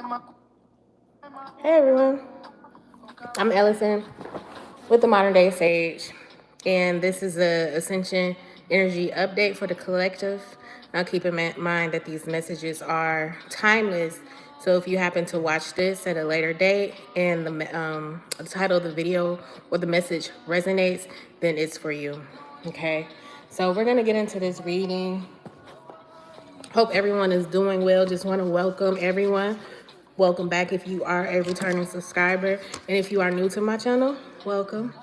Hey everyone, I'm Ellison with the Modern Day Sage, and this is the Ascension Energy update for the collective. Now keep in mind that these messages are timeless, so if you happen to watch this at a later date and the title of the video or the message resonates, then it's for you, okay? So we're going to get into this reading. Hope everyone is doing well. Just want to welcome everyone. Welcome back if you are a returning subscriber. And if you are new to my channel, welcome.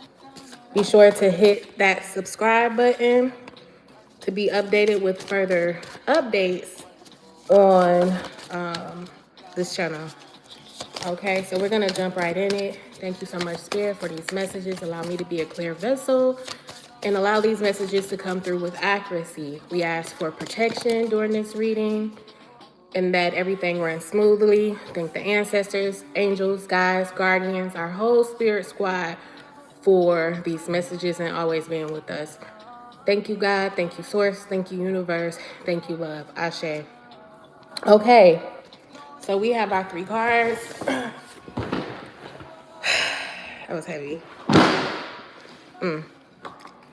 Be sure to hit that subscribe button to be updated with further updates on this channel. Okay, so we're going to jump right in it. Thank you so much, Spirit, for these messages. Allow me to be a clear vessel and allow these messages to come through with accuracy. We ask for protection during this reading and that everything runs smoothly. Thank the ancestors, angels, guides, guardians, our whole spirit squad for these messages and always being with us. Thank you, God. Thank you, Source. Thank you, Universe. Thank you, Love. Ashe. Okay, so we have our 3 cards. That was heavy.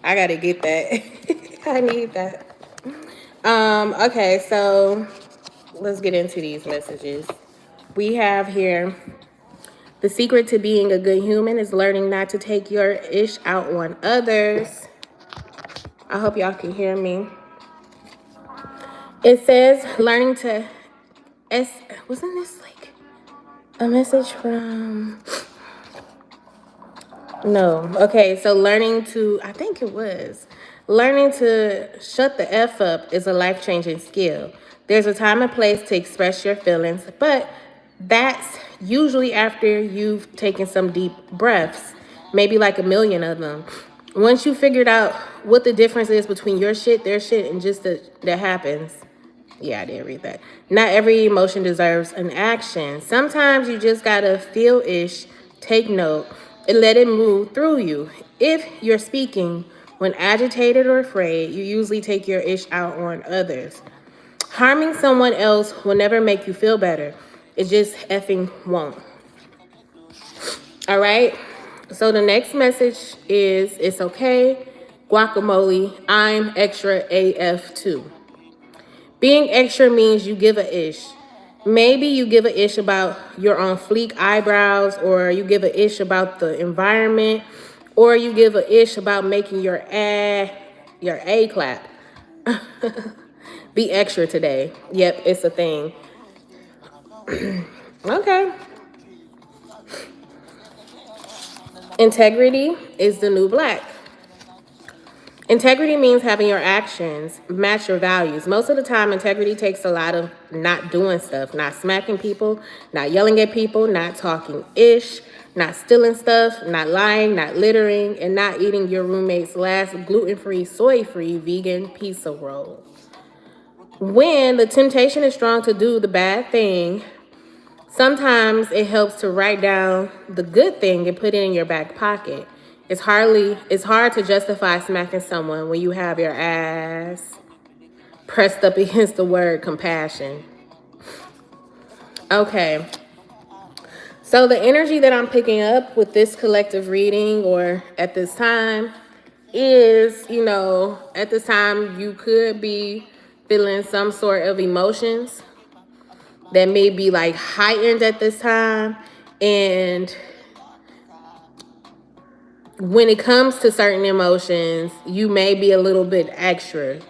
I gotta get that. I need that. Okay, so let's get into these messages. We have here, the secret to being a good human is learning not to take your ish out on others. I hope y'all can hear me. It says learning to, wasn't this like a message from, no. Okay, so learning to, I think it was, learning to shut the F up is a life-changing skill. There's a time and place to express your feelings, but that's usually after you've taken some deep breaths, maybe like a million of them. Once you figured out what the difference is between your shit, their shit, and just that happens. Yeah, I did read that. Not every emotion deserves an action. Sometimes you just gotta feel-ish, take note, and let it move through you. If you're speaking when agitated or afraid, you usually take your ish out on others. Harming someone else will never make you feel better. It just effing won't. All right? So the next message is, it's okay, guacamole, I'm extra AF too. Being extra means you give a ish. Maybe you give a ish about your on fleek eyebrows, or you give a ish about the environment, or you give a ish about making your A clap. Be extra today. Yep, it's a thing. Okay. Integrity is the new black. Integrity means having your actions match your values. Most of the time, integrity takes a lot of not doing stuff, not smacking people, not yelling at people, not talking ish, not stealing stuff, not lying, not littering, and not eating your roommate's last gluten-free, soy-free, vegan pizza roll. When the temptation is strong to do the bad thing, sometimes it helps to write down the good thing and put it in your back pocket. It's hard to justify smacking someone when you have your ass pressed up against the word compassion. Okay. So the energy that I'm picking up with this collective reading, or at this time, is, at this time you could be feeling some sort of emotions that may be like heightened at this time. And when it comes to certain emotions, you may be a little bit extra,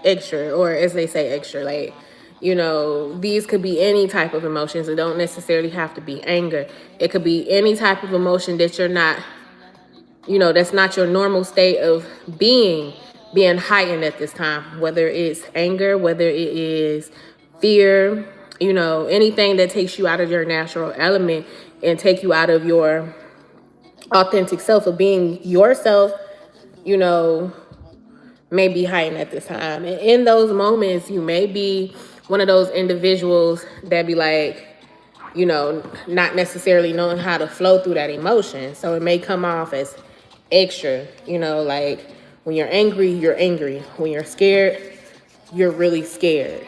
or as they say, extra. Like, these could be any type of emotions. It don't necessarily have to be anger. It could be any type of emotion that you're not, that's not your normal state of being heightened at this time. Whether it's anger, whether it is fear, anything that takes you out of your natural element and take you out of your authentic self of being yourself, may be heightened at this time. And in those moments, you may be one of those individuals that be like, not necessarily knowing how to flow through that emotion. So it may come off as extra, like when you're angry, you're angry. When you're scared, you're really scared,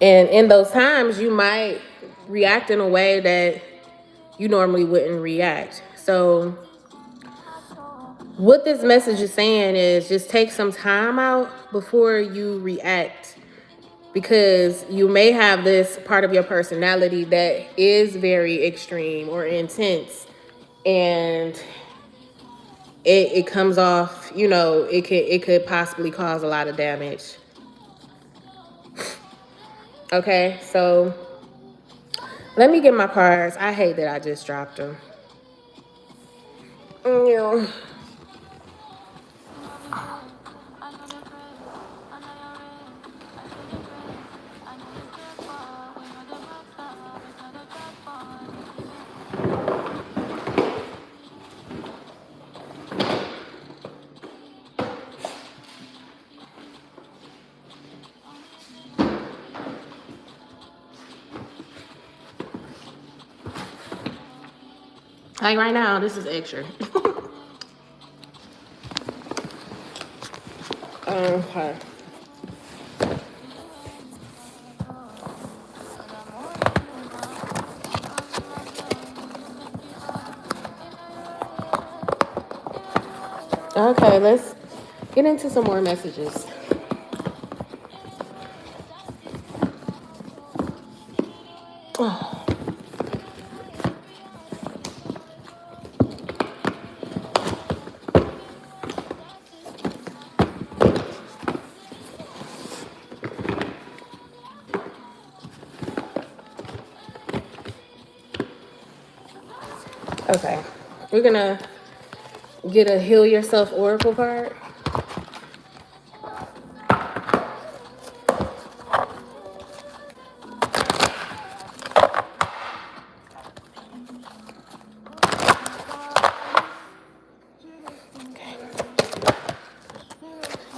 And in those times, you might react in a way that you normally wouldn't react. So what this message is saying is just take some time out before you react, because you may have this part of your personality that is very extreme or intense, and it comes off, it could possibly cause a lot of damage. Okay, so let me get my cards. I hate that I just dropped them. Yeah. Like right now, this is extra. Okay. Okay, let's get into some more messages. Oh. Okay, we're gonna get a Heal Yourself Oracle card.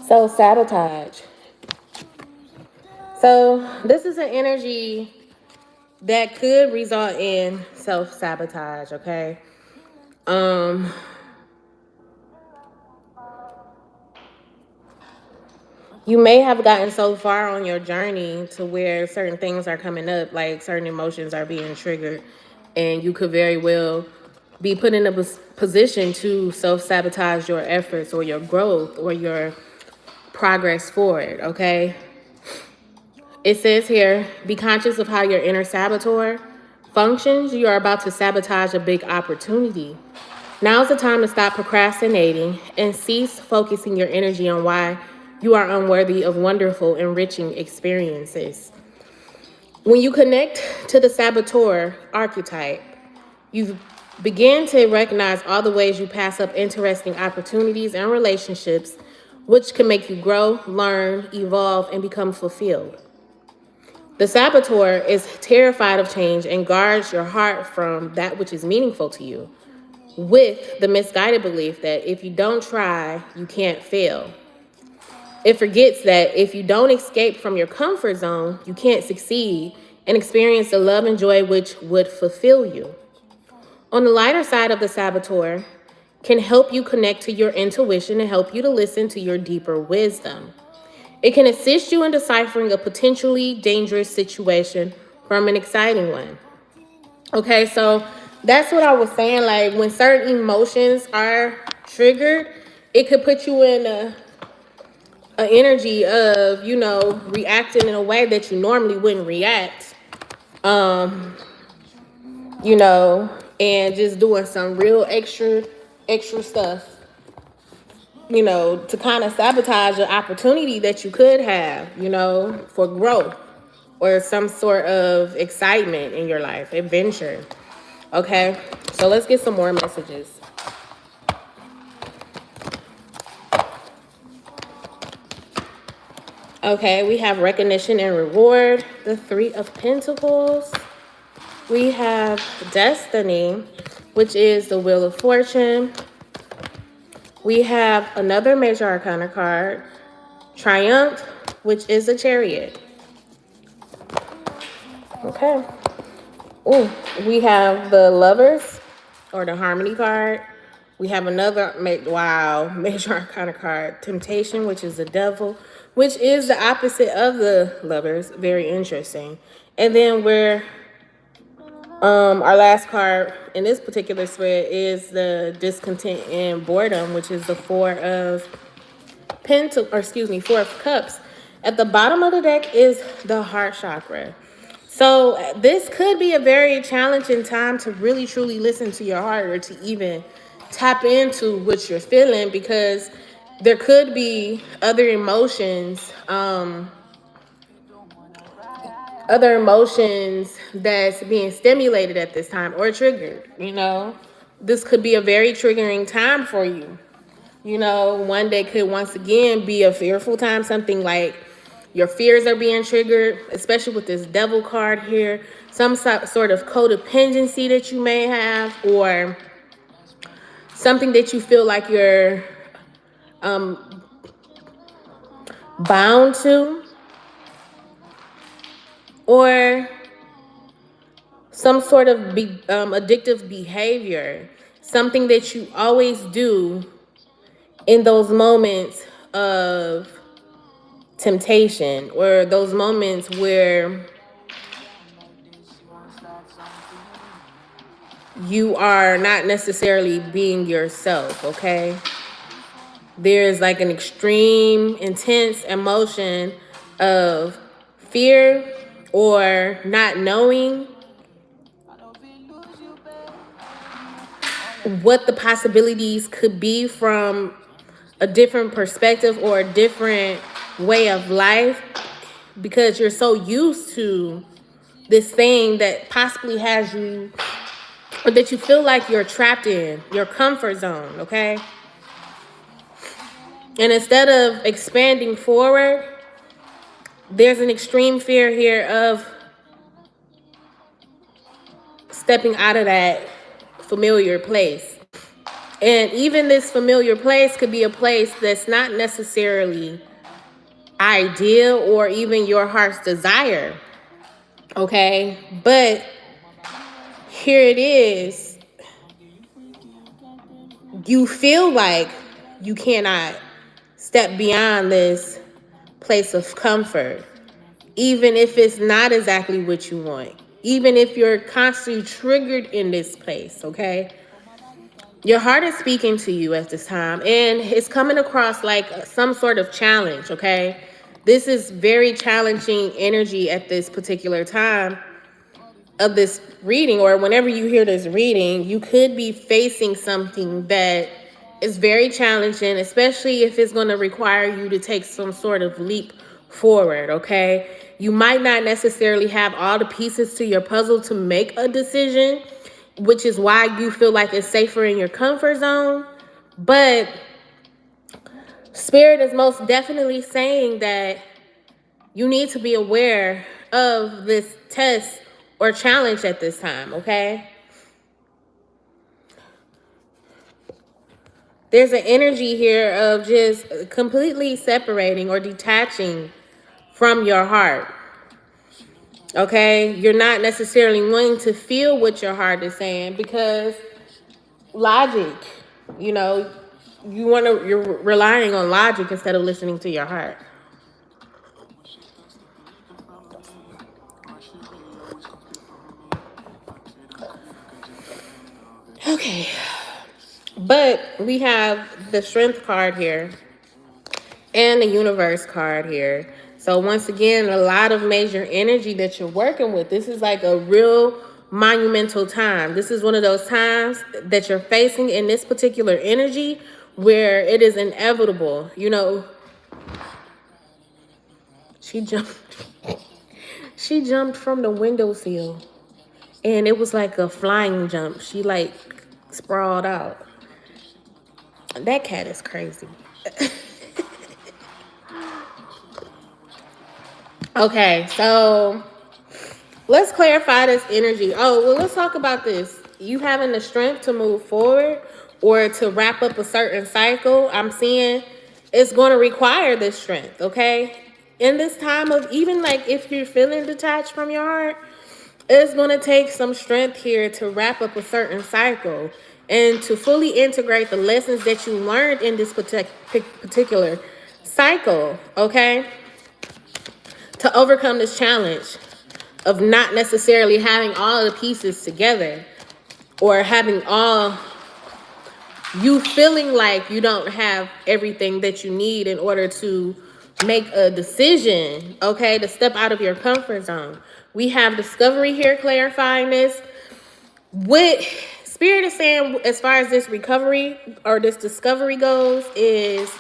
So, sabotage. So, this is an energy that could result in self-sabotage, okay? You may have gotten so far on your journey to where certain things are coming up, like certain emotions are being triggered, and you could very well be put in a position to self-sabotage your efforts or your growth or your progress forward, okay? It says here, be conscious of how your inner saboteur functions. You are about to sabotage a big opportunity. Now's the time to stop procrastinating and cease focusing your energy on why you are unworthy of wonderful, enriching experiences. When you connect to the saboteur archetype, you begin to recognize all the ways you pass up interesting opportunities and relationships, which can make you grow, learn, evolve, and become fulfilled. The saboteur is terrified of change and guards your heart from that which is meaningful to you, with the misguided belief that if you don't try, you can't fail. It forgets that if you don't escape from your comfort zone, you can't succeed and experience the love and joy which would fulfill you. On the lighter side of the saboteur can help you connect to your intuition and help you to listen to your deeper wisdom. It can assist you in deciphering a potentially dangerous situation from an exciting one. Okay, so that's what I was saying. Like when certain emotions are triggered, it could put you in a energy of, reacting in a way that you normally wouldn't react. You know, and just doing some real extra stuff, to kind of sabotage an opportunity that you could have, for growth or some sort of excitement in your life, adventure. Okay, so let's get some more messages. Okay, we have recognition and reward, the Three of Pentacles. We have destiny, which is the Wheel of Fortune. We have another major arcana card, triumph, which is a chariot. Okay. Oh, we have the lovers or the harmony card, We have another, wow, major arcana card, Temptation, which is the devil, which is the opposite of the Lovers. Very interesting. And then our last card in this particular spread is the Discontent and Boredom, which is the Four of Cups. At the bottom of the deck is the heart chakra. So this could be a very challenging time to really truly listen to your heart, or to even tap into what you're feeling, because there could be other emotions that's being stimulated at this time or triggered. This could be a very triggering time for you. One day could once again be a fearful time, something like your fears are being triggered, especially with this devil card here. Some sort of codependency that you may have, or something that you feel like you're bound to, or some sort of addictive behavior, something that you always do in those moments of temptation, or those moments where you are not necessarily being yourself, okay? There's like an extreme, intense emotion of fear, or not knowing what the possibilities could be from a different perspective or a different way of life, because you're so used to this thing that possibly has you, or that you feel like you're trapped in your comfort zone, okay? And instead of expanding forward, there's an extreme fear here of stepping out of that familiar place. And even this familiar place could be a place that's not necessarily ideal or even your heart's desire, okay? But here it is. You feel like you cannot step beyond this place of comfort, even if it's not exactly what you want, even if you're constantly triggered in this place, okay? Your heart is speaking to you at this time, and it's coming across like some sort of challenge, okay? This is very challenging energy at this particular time of this reading, or whenever you hear this reading, you could be facing something that is very challenging, especially if it's going to require you to take some sort of leap forward, okay? You might not necessarily have all the pieces to your puzzle to make a decision, which is why you feel like it's safer in your comfort zone. But Spirit is most definitely saying that you need to be aware of this test or challenge at this time, okay? There's an energy here of just completely separating or detaching from your heart, okay? You're not necessarily wanting to feel what your heart is saying, because logic, you're relying on logic instead of listening to your heart. Okay. But we have the Strength card here and the Universe card here. So once again, a lot of major energy that you're working with. This is like a real monumental time. This is one of those times that you're facing in this particular energy where it is inevitable. She jumped from the windowsill, and it was like a flying jump. She like sprawled out. That cat is crazy. Okay, so let's clarify this energy. Oh, well, let's talk about this. You having the strength to move forward or to wrap up a certain cycle, I'm seeing it's going to require this strength, okay? In this time of, even like if you're feeling detached from your heart, it's going to take some strength here to wrap up a certain cycle. and to fully integrate the lessons that you learned in this particular cycle, okay? To overcome this challenge of not necessarily having all of the pieces together, or having all, you feeling like you don't have everything that you need in order to make a decision, okay, to step out of your comfort zone. We have discovery here clarifying this. What Spirit is saying as far as this recovery or this discovery goes is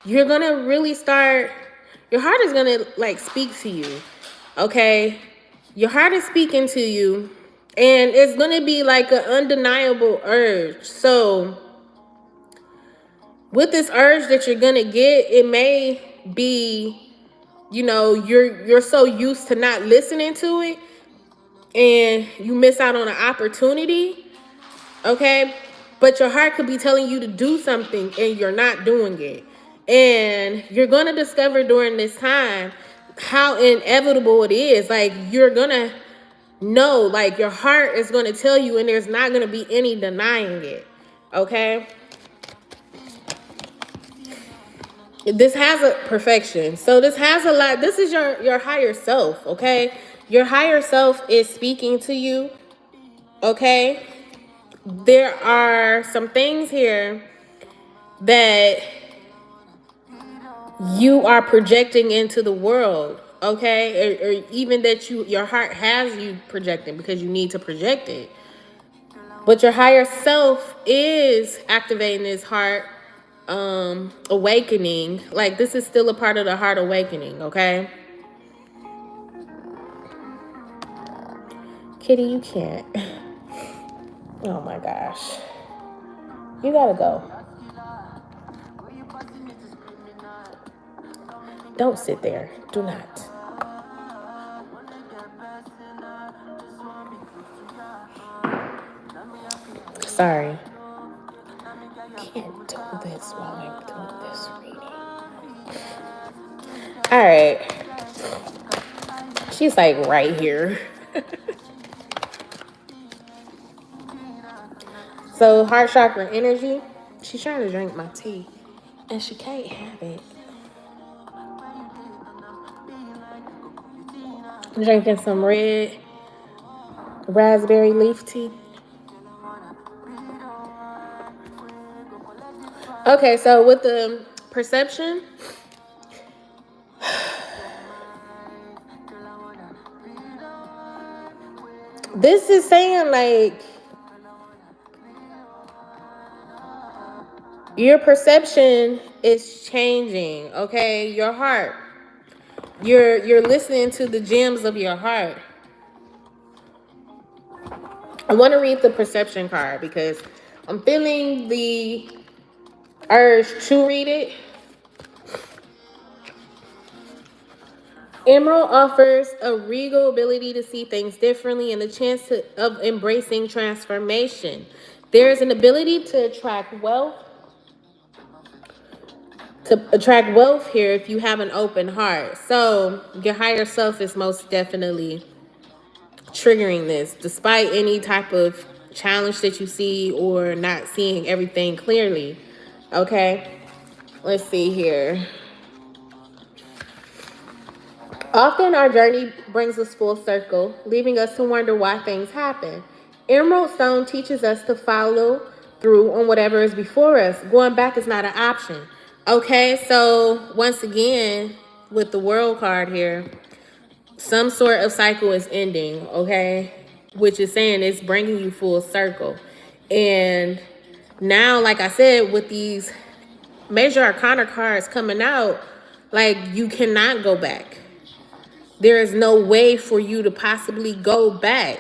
you're gonna really start, your heart is gonna like speak to you, okay? Your heart is speaking to you, and it's gonna be like an undeniable urge. So with this urge that you're gonna get, it may be, you know, you're so used to not listening to it, and you miss out on an opportunity, okay? But your heart could be telling you to do something and you're not doing it. And you're gonna discover during this time how inevitable it is. Like, you're gonna know, like, your heart is gonna tell you, and there's not gonna be any denying it, okay? This has a perfection. So this has a lot. This is your higher self, okay? Your higher self is speaking to you, okay? There are some things here that you are projecting into the world, okay? Or even that your heart has you projecting because you need to project it. But your higher self is activating this heart awakening. Like, this is still a part of the heart awakening, okay? Kitty, you can't. Oh my gosh. You gotta go. Don't sit there. Do not. Sorry. Can't do this while I'm doing this reading. Alright. She's like right here. So, heart chakra energy. She's trying to drink my tea, and she can't have it. I'm drinking some red raspberry leaf tea. Okay, so with the perception, this is saying like your perception is changing, okay? Your heart. You're listening to the gems of your heart. I want to read the perception card because I'm feeling the urge to read it. Emerald offers a regal ability to see things differently and the chance of embracing transformation. There is an ability to attract wealth. Here if you have an open heart. So your higher self is most definitely triggering this, despite any type of challenge that you see or not seeing everything clearly. Okay, let's see here. Often our journey brings us full circle, leaving us to wonder why things happen. Emerald Stone teaches us to follow through on whatever is before us. Going back is not an option. Okay, so once again, with the World card here, some sort of cycle is ending, okay? Which is saying it's bringing you full circle. And now, like I said, with these major arcana cards coming out, like, you cannot go back. There is no way for you to possibly go back.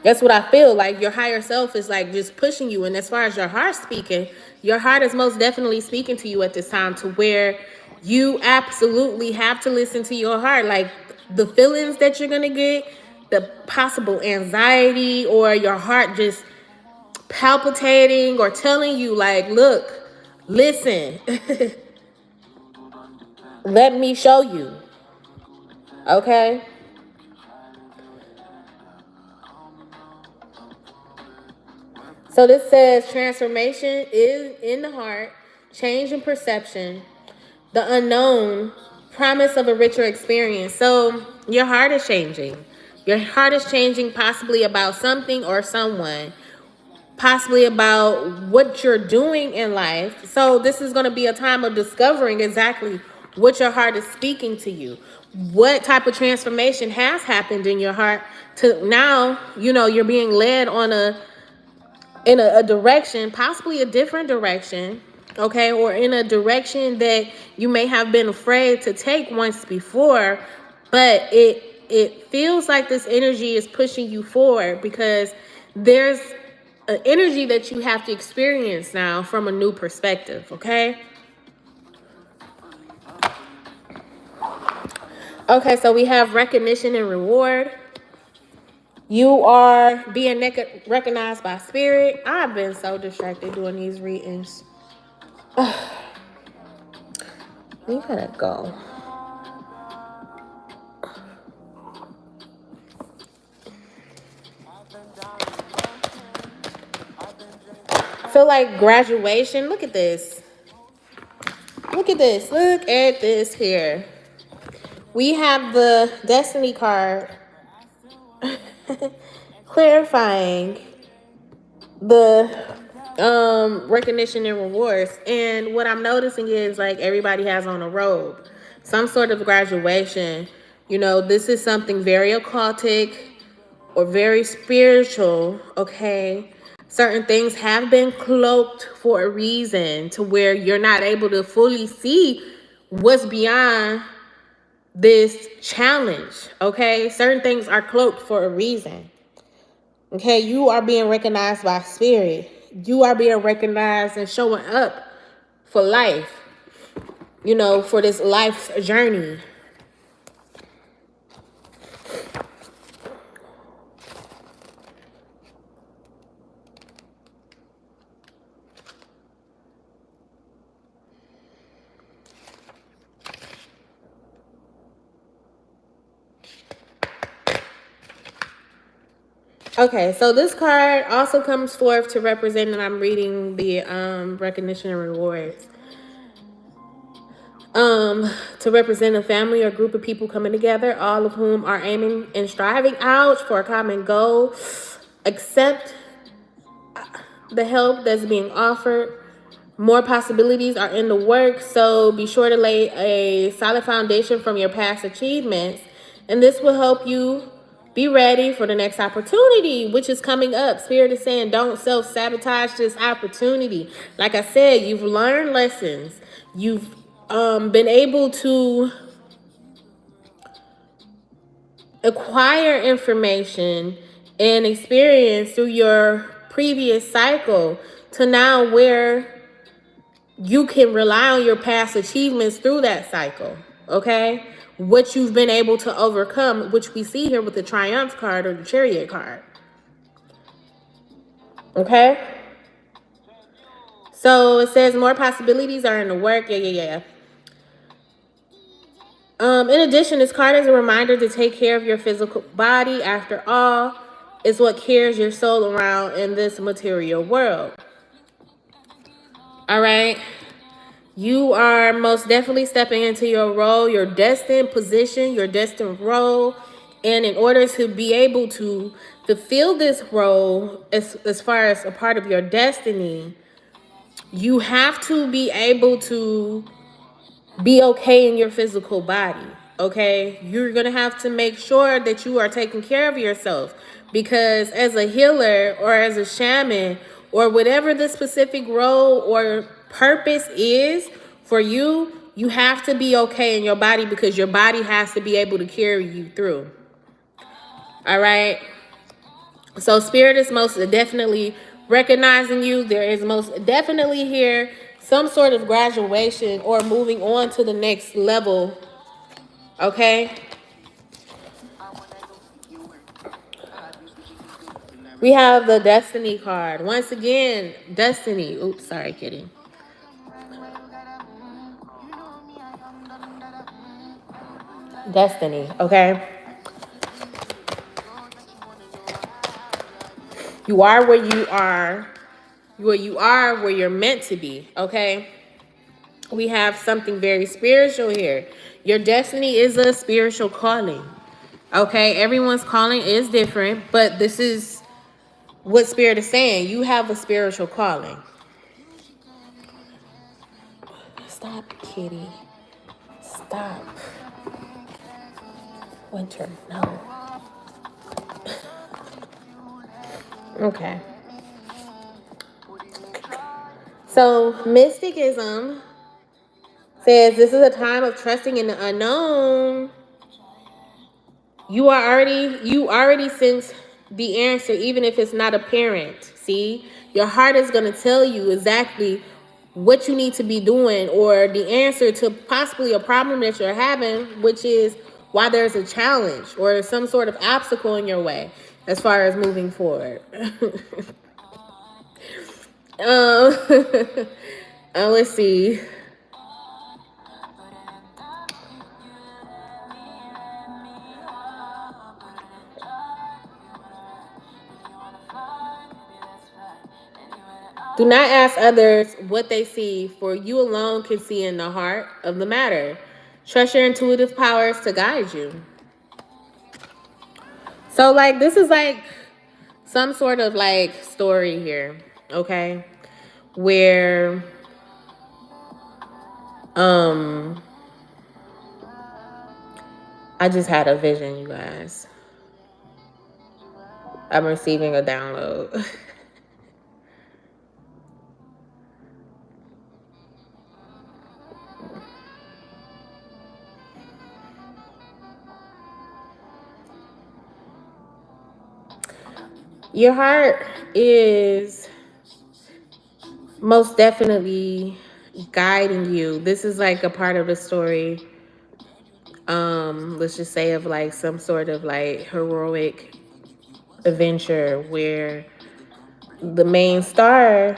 That's what I feel like. Your higher self is like just pushing you. And as far as your heart speaking, your heart is most definitely speaking to you at this time, to where you absolutely have to listen to your heart. Like, the feelings that you're going to get, the possible anxiety, or your heart just palpitating or telling you like, look, listen, let me show you. Okay? So this says transformation is in the heart, change in perception, the unknown, promise of a richer experience. So your heart is changing. Your heart is changing possibly about something or someone, possibly about what you're doing in life. So this is going to be a time of discovering exactly what your heart is speaking to you. What type of transformation has happened in your heart to now, you're being led on a direction, possibly a different direction, okay, or in a direction that you may have been afraid to take once before, but it feels like this energy is pushing you forward because there's an energy that you have to experience now from a new perspective, okay? Okay, so we have recognition and reward. You are being recognized by spirit. I've been so distracted doing these readings. You gotta go. I feel like graduation. Look at this. Look at this. Look at this here. We have the Destiny card clarifying the recognition and rewards. And what I'm noticing is like everybody has on a robe, some sort of graduation. This is something very occultic or very spiritual, okay? Certain things have been cloaked for a reason to where you're not able to fully see what's beyond this challenge, okay? Certain things are cloaked for a reason, okay? You are being recognized by spirit. You are being recognized and showing up for life, for this life's journey. Okay, so this card also comes forth to represent, and I'm reading the recognition and rewards. To represent a family or group of people coming together, all of whom are aiming and striving out for a common goal. Accept the help that's being offered. More possibilities are in the works, so be sure to lay a solid foundation from your past achievements, and this will help you be ready for the next opportunity, which is coming up. Spirit is saying don't self-sabotage this opportunity. Like I said, you've learned lessons. You've been able to acquire information and experience through your previous cycle to now where you can rely on your past achievements through that cycle, okay? What you've been able to overcome, which we see here with the Triumph card or the Chariot card, okay? So it says more possibilities are in the work. Yeah. In addition, this card is a reminder to take care of your physical body. After all, it's what carries your soul around in this material world. All right? You are most definitely stepping into your role, your destined position, your destined role. And in order to be able to fulfill this role as far as a part of your destiny, you have to be able to be okay in your physical body, okay? You're going to have to make sure that you are taking care of yourself, because as a healer or as a shaman or whatever the specific role or purpose is for you, you have to be okay in your body because your body has to be able to carry you through. All right? So spirit is most definitely recognizing you. There is most definitely here some sort of graduation or moving on to the next level. Okay? We have the Destiny card. Once again, Destiny. Oops, sorry, kitty. Destiny, okay? You are where you are where you are, where you're meant to be, okay? We have something very spiritual here. Your destiny is a spiritual calling, okay? Everyone's calling is different, but this is what Spirit is saying. You have a spiritual calling. Stop, kitty. Stop. Winter, no. Okay. So, mysticism says this is a time of trusting in the unknown. You already sense the answer, even if it's not apparent. See, your heart is going to tell you exactly what you need to be doing, or the answer to possibly a problem that you're having, which is why there's a challenge or some sort of obstacle in your way as far as moving forward. um, let's see. Do not ask others what they see, for you alone can see in the heart of the matter. Trust your intuitive powers to guide you. So, like, this is like some sort of like story here, okay? Where I just had a vision, you guys. I'm receiving a download. Your heart is most definitely guiding you. This is like a part of the story, let's just say, of like some sort of like heroic adventure where the main star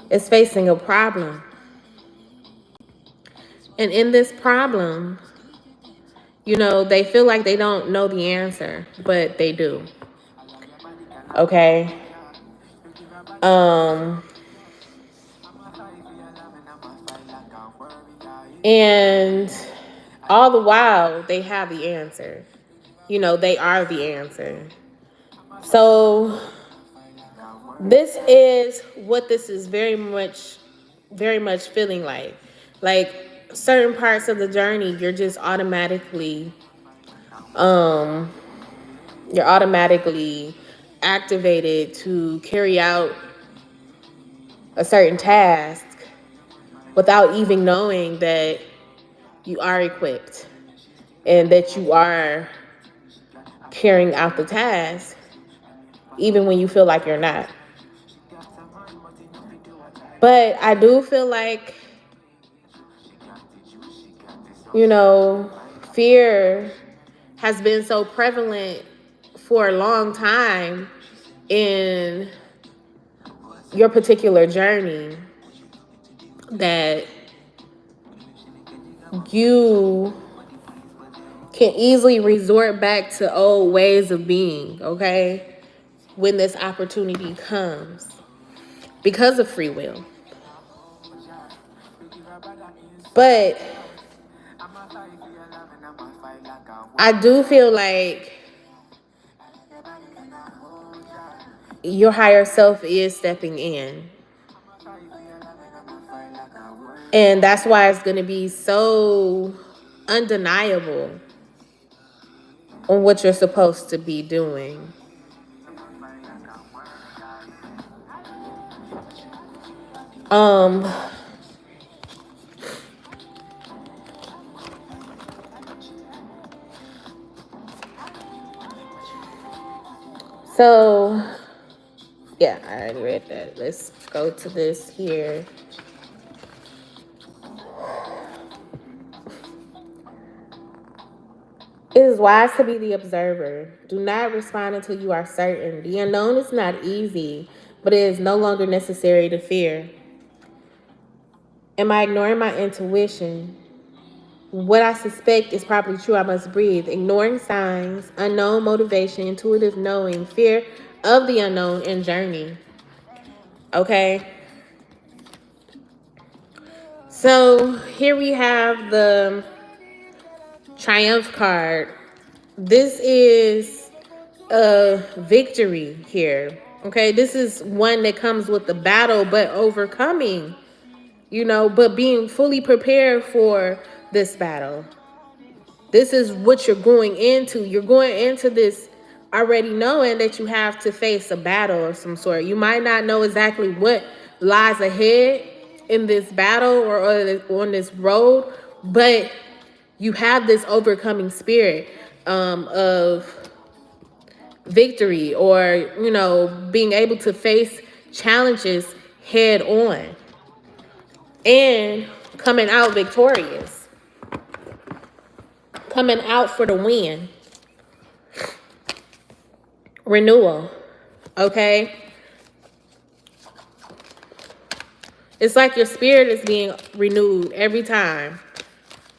is facing a problem. And in this problem, you know, they feel like they don't know the answer, but they do. Okay? And all the while, they have the answer. You know, they are the answer. So this is what this is very much feeling like. Like certain parts of the journey, you're just automatically, you're automatically activated to carry out a certain task without even knowing that you are equipped and that you are carrying out the task, even when you feel like you're not. But I do feel like, you know, fear has been so prevalent for a long time in your particular journey that you can easily resort back to old ways of being, okay, when this opportunity comes because of free will. But I do feel like your higher self is stepping in. And that's why it's going to be so undeniable on what you're supposed to be doing. So yeah, I already read that. Let's go to this here. It is wise to be the observer. Do not respond until you are certain. The unknown is not easy, but it is no longer necessary to fear. Am I ignoring my intuition? What I suspect is probably true. I must breathe. Ignoring signs, unknown motivation, intuitive knowing, fear of the unknown, and journey. Okay. So here we have the Triumph card. This is a victory here. Okay, this is one that comes with the battle, but overcoming, but being fully prepared for this battle. This is what you're going into. You're going into this already knowing that you have to face a battle of some sort. You might not know exactly what lies ahead in this battle or on this road, but you have this overcoming spirit of victory, or being able to face challenges head on and coming out victorious, coming out for the win. Renewal. Okay, it's like your spirit is being renewed every time.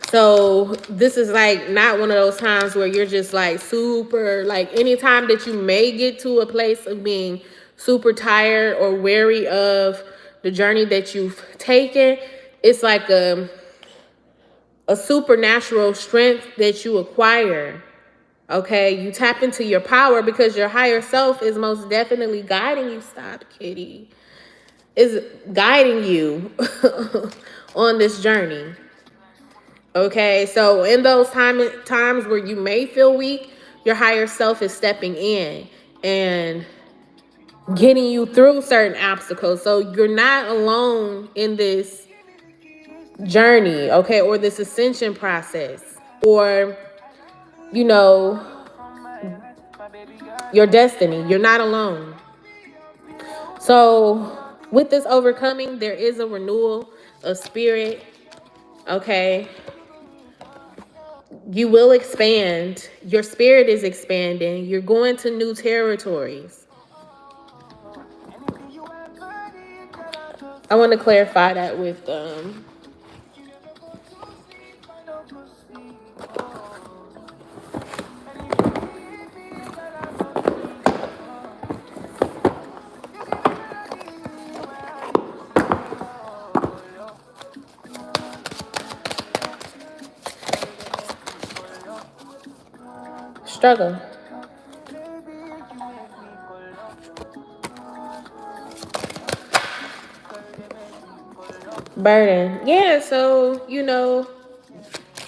So this is like not one of those times where you're just like super, like anytime that you may get to a place of being super tired or weary of the journey that you've taken, it's like a supernatural strength that you acquire. Okay, you tap into your power because your higher self is most definitely guiding you. Stop, kitty. Is guiding you on this journey. Okay, so in those times where you may feel weak, your higher self is stepping in and getting you through certain obstacles. So you're not alone in this journey, okay, or this ascension process, or your destiny. You're not alone. So with this overcoming, there is a renewal of spirit. Okay, you will expand. Your spirit is expanding. You're going to new territories. I want to clarify that with struggle. Burden. Yeah, so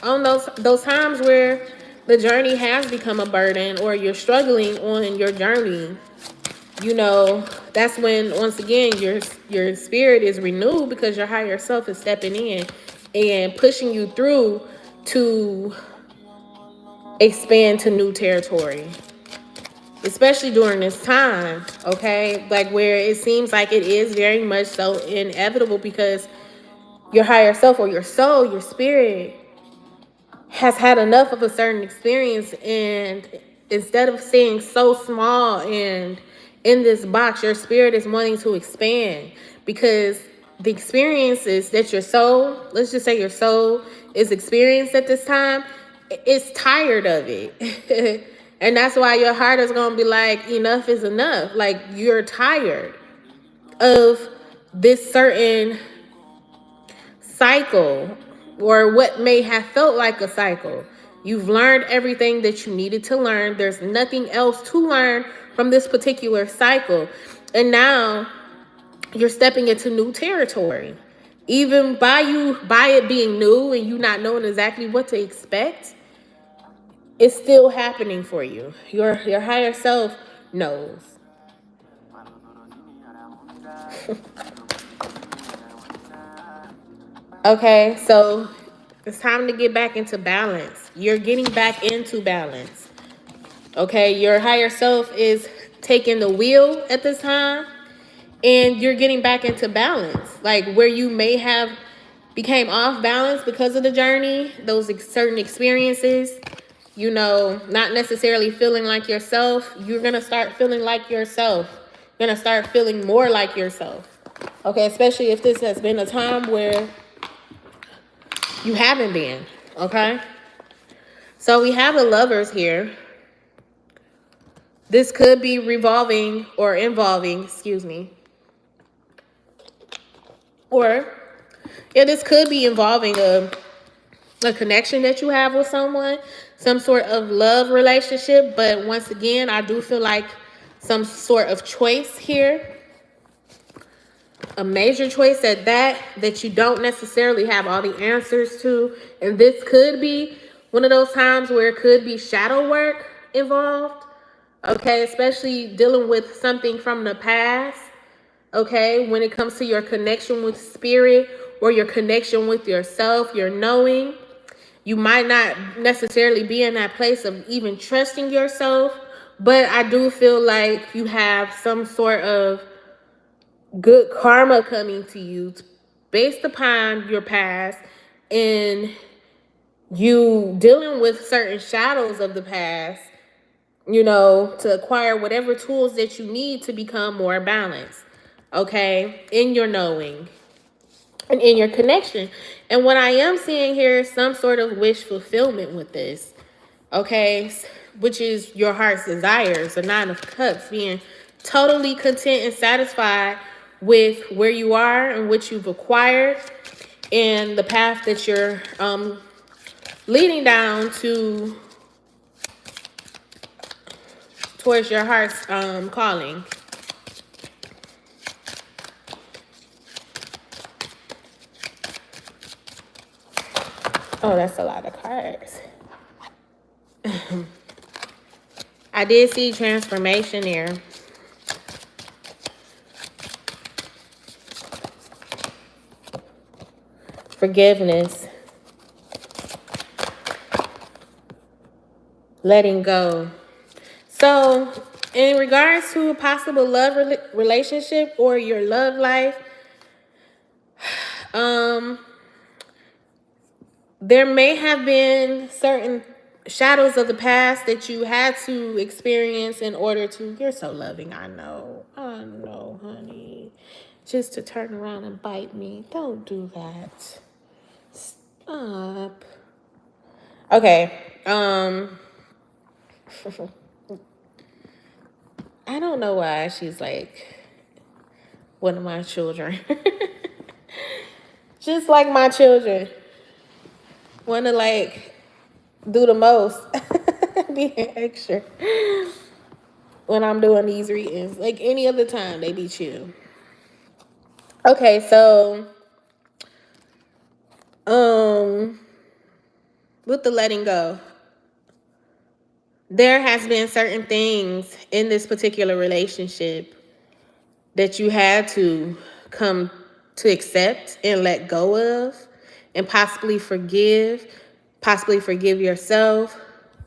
on those times where the journey has become a burden, or you're struggling on your journey, that's when once again your spirit is renewed, because your higher self is stepping in and pushing you through to expand to new territory, especially during this time. Okay, like where it seems like it is very much so inevitable, because your higher self, or your soul, your spirit, has had enough of a certain experience, and instead of staying so small and in this box, your spirit is wanting to expand, because the experiences that your soul, let's just say your soul, is experienced at this time, it's tired of it. And that's why your heart is going to be like, enough is enough. Like, you're tired of this certain cycle, or what may have felt like a cycle. You've learned everything that you needed to learn. There's nothing else to learn from this particular cycle. And now you're stepping into new territory. Even by it being new and you not knowing exactly what to expect, it's still happening for you. Your higher self knows. Okay, so it's time to get back into balance. You're getting back into balance. Okay, your higher self is taking the wheel at this time, and you're getting back into balance. Like where you may have became off balance because of the journey, those certain experiences, not necessarily feeling like yourself, you're going to start feeling like yourself. You're going to start feeling more like yourself. Okay, especially if this has been a time where you haven't been. Okay, so we have the Lovers here. This could be involving, Or yeah, this could be involving a connection that you have with someone, some sort of love relationship. But once again, I do feel like some sort of choice here, a major choice at that, that you don't necessarily have all the answers to. And this could be one of those times where it could be shadow work involved. Okay, especially dealing with something from the past. Okay, when it comes to your connection with spirit or your connection with yourself, your knowing, you might not necessarily be in that place of even trusting yourself. But I do feel like you have some sort of good karma coming to you based upon your past, and you dealing with certain shadows of the past, you know, to acquire whatever tools that you need to become more balanced, okay, in your knowing and in your connection. And what I am seeing here is some sort of wish fulfillment with this, okay, which is your heart's desires, the Nine of Cups, being totally content and satisfied with where you are and what you've acquired and the path that you're leading down to towards your heart's calling. Oh, that's a lot of cards. I did see transformation there. Forgiveness. Letting go. So, in regards to a possible love relationship or your love life, there may have been certain shadows of the past that you had to experience in order to, you're so loving, I know, honey. Just to turn around and bite me. Don't do that. Stop. Okay. I don't know why she's like one of my children. Just like my children. Want to like do the most. Be extra. When I'm doing these readings. Like any other time, they be chill. Okay, so with the letting go, there has been certain things in this particular relationship that you had to come to accept and let go of, and possibly forgive yourself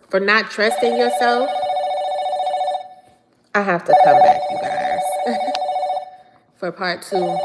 for not trusting yourself. I have to come back, you guys, for part 2.